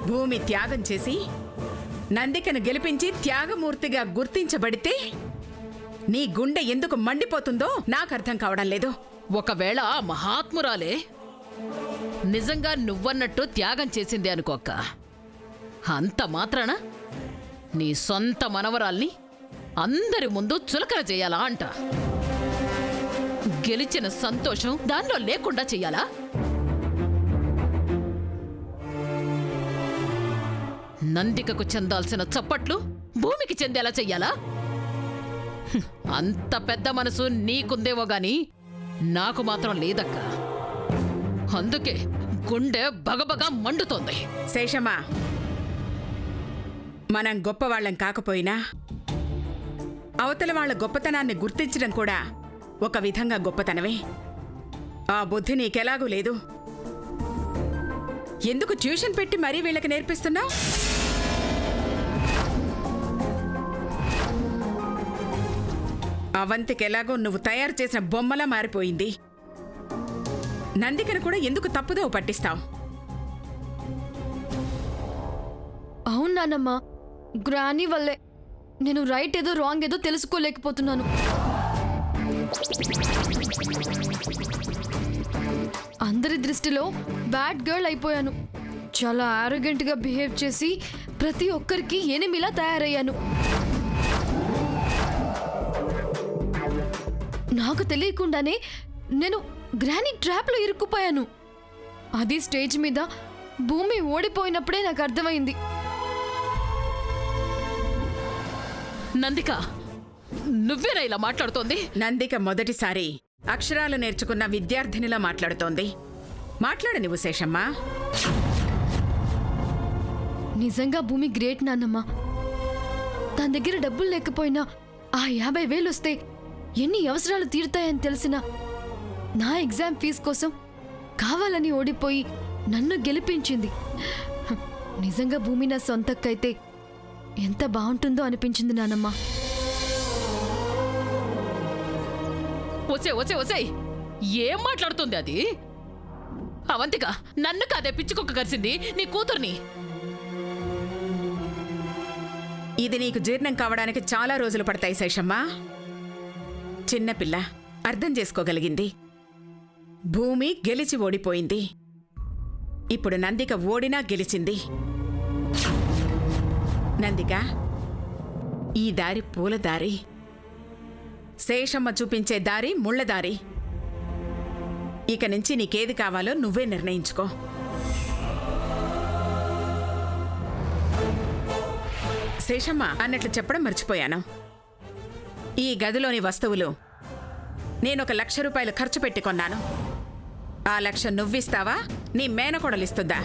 భూమి త్యాగం చేసి నందికను గెలిపించి త్యాగమూర్తిగా గుర్తించబడితే నీ గుండె ఎందుకు మండిపోతుందో నాకు అర్థం కావడం లేదు. ఒకవేళ ఆ మహాత్మురాలే నిజంగా నువ్వన్నట్టు త్యాగం చేసింది అనుకోక్క, అంత మాత్రాన నీ సొంత మనవరాల్ని అందరి ముందు చులకన చేయాలా అంట? గెలిచిన సంతోషం దానిలో లేకుండా చెయ్యాలా? నందికకు చెందాల్సిన చప్పట్లు భూమికి చెందేలా చెయ్యాలా? అంత పెద్ద మనసు నీకుందేమో గాని నాకు మాత్రం లేదక్క. అందుకే గుండె బగబగా మండుతోంది. శేషమ్మా, మనం గొప్పవాళ్లం కాకపోయినా అవతల వాళ్ల గొప్పతనాన్ని గుర్తించడం కూడా ఒక విధంగా గొప్పతనమే. ఆ బుద్ధి నీకెలాగూ లేదు. ఎందుకు ట్యూషన్ పెట్టి మరీ వీళ్ళకి నేర్పిస్తున్నావు? అవంతికెలాగో నువ్వు తయారు చేసిన బొమ్మలా మారిపోయింది. నందికను కూడా ఎందుకు తప్పుదోవ పట్టిస్తావు? అవును నాన్నమ్మ, గ్రానీ వల్లే నేను రైట్ ఏదో రాంగ్ ఏదో తెలుసుకోలేకపోతున్నాను. అందరి దృష్టిలో బ్యాడ్ గర్ల్ అయిపోయాను. చాలా ఆరోగెంట్గా బిహేవ్ చేసి ప్రతి ఒక్కరికి ఎనిమిలా తయారయ్యాను. నాకు తెలియకుండానే నేను గ్రానీ ట్రాప్లో ఇరుక్కుపోయాను. అది స్టేజ్ మీద భూమి ఓడిపోయినప్పుడే నాకు అర్థమైంది. నందిక, నువ్వేనా ఇలా మాట్లాడుతోంది? నందిక మొదటిసారి అక్షరాలు నేర్చుకున్న విద్యార్థినిలా మాట్లాడుతోంది. మాట్లాడు నువ్వు శేషమ్మా. నిజంగా భూమి గ్రేట్ నాన్నమ్మ. తన దగ్గర డబ్బులు లేకపోయినా ఆ 50,000 వస్తే ఎన్ని అవసరాలు తీరుతాయని తెలిసిన నా ఎగ్జామ్ ఫీజు కోసం కావాలని ఓడిపోయి నన్ను గెలిపించింది. నిజంగా భూమి నా సొంతక్కైతే ఎంత బాగుంటుందో అనిపించింది నానమ్మ. ఒసే ఏం మాట్లాడుతుంది అది? అవంతిక, నన్ను కాదే పిచ్చుకొక్క కరిసింది, నీ కూతుర్ని. ఇది నీకు జీర్ణం కావడానికి చాలా రోజులు పడతాయి శేషమ్మా. చిన్నపిల్ల అర్థం చేసుకోగలిగింది. భూమి గెలిచి ఓడిపోయింది. ఇప్పుడు నందిక ఓడినా గెలిచింది. నందిక, ఈ దారి పూలదారి, శేషమ్మ చూపించే దారి ముళ్ళదారి. ఇక నుంచి నీకేది కావాలో నువ్వే నిర్ణయించుకో. శేషమ్మ అన్నట్లు చెప్పడం మర్చిపోయాను. ఈ గదిలోని వస్తువులు నేనొక 1,00,000 రూపాయలు ఖర్చు పెట్టి కొన్నాను. ఆ 1,00,000 నువ్విస్తావా, నీ మేనకోడలిస్తుందా?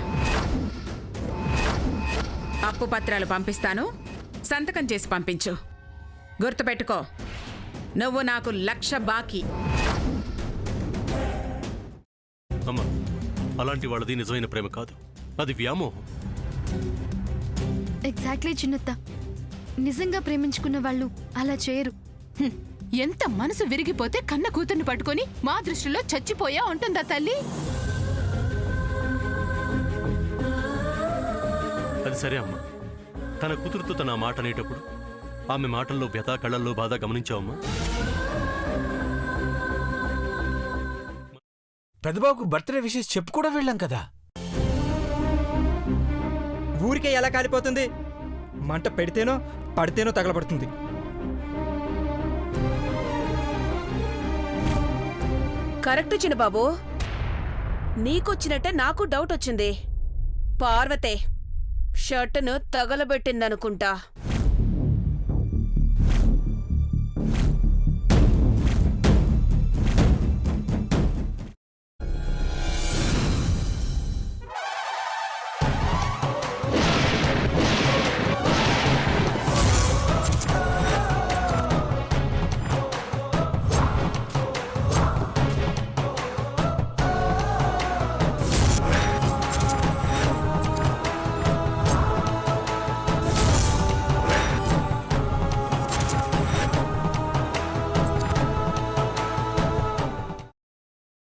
అప్పు పత్రాలు పంపిస్తాను, సంతకం చేసి పంపించు. గుర్తుపెట్టుకో, నువ్వు నాకు 1,00,000 బాకీ. అమ్మా, అలాంటి వాళ్ళది నిజమైన ప్రేమ కాదు, అది వ్యామోహం. ఎగ్జాక్ట్లీ చిన్నత్త. నిజంగా ప్రేమించుకున్న వాళ్ళు అలా చేయరు. ఎంత మనసు విరిగిపోతే కన్న కూతుర్ని పట్టుకొని మా దృష్టిలో చచ్చిపోయా ఉంటుందా తల్లి? అది సరే అమ్మా, తన కూతురుతో తన మాట అనేటప్పుడు ఆమె మాటల్లో వ్యథ, కళ్ళల్లో బాధ గమనించావమ్మా? పెద్దబాబుకు బర్త్డే విషెస్ చెప్పు కూడా వెళ్ళాం కదా. ఊరికే ఎలా కాలిపోతుంది? మంట పెడితేనో పడితేనో తగలబడుతుంది. కరెక్ట్ చిన్నబాబు, నీకొచ్చినట్టే నాకు డౌట్ వచ్చింది. పార్వతే షర్టును తగలబెట్టిందనుకుంటా.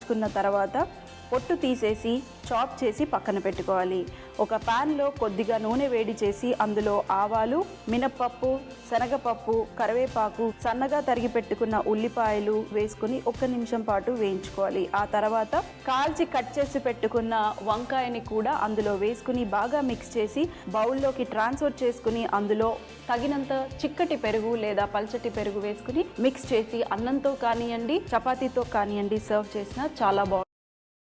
కున్న తర్వాత పొట్టు తీసేసి చాప్ చేసి పక్కన పెట్టుకోవాలి. ఒక ప్యాన్లో కొద్దిగా నూనె వేడి చేసి అందులో ఆవాలు, మినప్పప్పు, శనగపప్పు, కరివేపాకు, సన్నగా తరిగి పెట్టుకున్న ఉల్లిపాయలు వేసుకుని 1 నిమిషం పాటు వేయించుకోవాలి. ఆ తర్వాత కాల్చి కట్ చేసి పెట్టుకున్న వంకాయని కూడా అందులో వేసుకుని బాగా మిక్స్ చేసి బౌల్లోకి ట్రాన్స్ఫర్ చేసుకుని అందులో తగినంత చిక్కటి పెరుగు లేదా పల్చటి పెరుగు వేసుకుని మిక్స్ చేసి అన్నంతో కానివ్వండి, చపాతీతో కానివ్వండి సర్వ్ చేసినా చాలా బాగుంటుంది.